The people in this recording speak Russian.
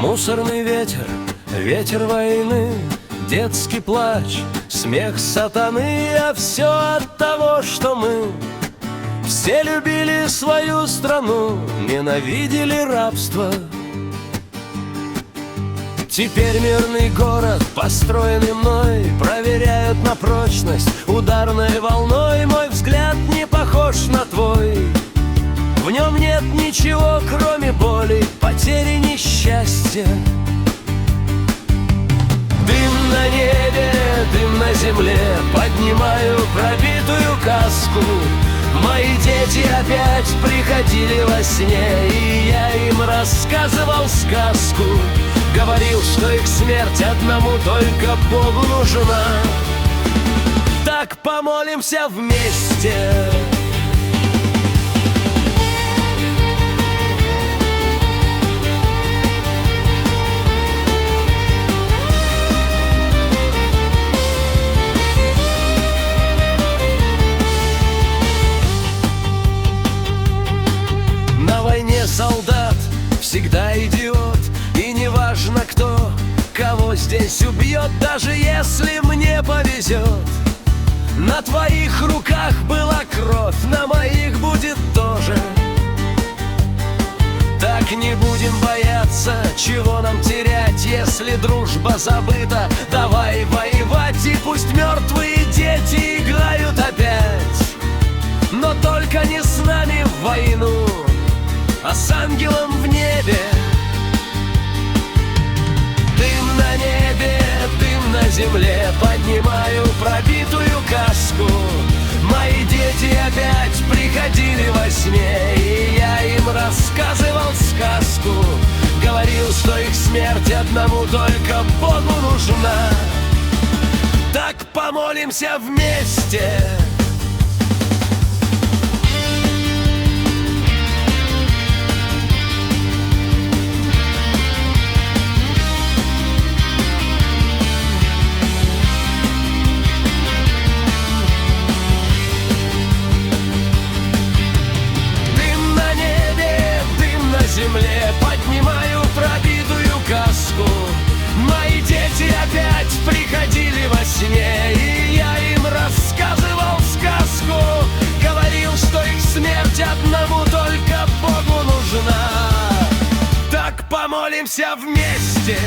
Мусорный ветер, ветер войны, детский плач, смех сатаны. А все от того, что мы все любили свою страну, ненавидели рабство. Теперь мирный город, построенный мной, проверяют на прочность ударной волной. Мой взгляд не похож на твой, в нем нет ничего, кроме боли, потери, несчастья. Дым на небе, дым на земле, поднимаю пробитую каску. Мои дети опять приходили во сне, и я им рассказывал сказку. Говорил, что их смерть одному только Богу нужна. Так помолимся вместе. На войне солдат всегда идиот, и не важно кто кого здесь убьет. Даже если мне повезет, на твоих руках была кровь, на моих будет тоже. Так не будем бояться, чего нам терять, если дружба забыта. Давай воевать, и пусть мертвые дети играют опять, но только не с нами в войну, а с ангелом в небе. Дым на небе, дым на земле, поднимаю пробитую каску. Мои дети опять приходили во сне, и я им рассказывал сказку. Говорил, что их смерть одному только Богу нужна. Так помолимся вместе. Земле поднимаю пробитую каску. Мои дети опять приходили во сне, и я им рассказывал сказку. Говорил, что их смерть одному только Богу нужна. Так помолимся вместе.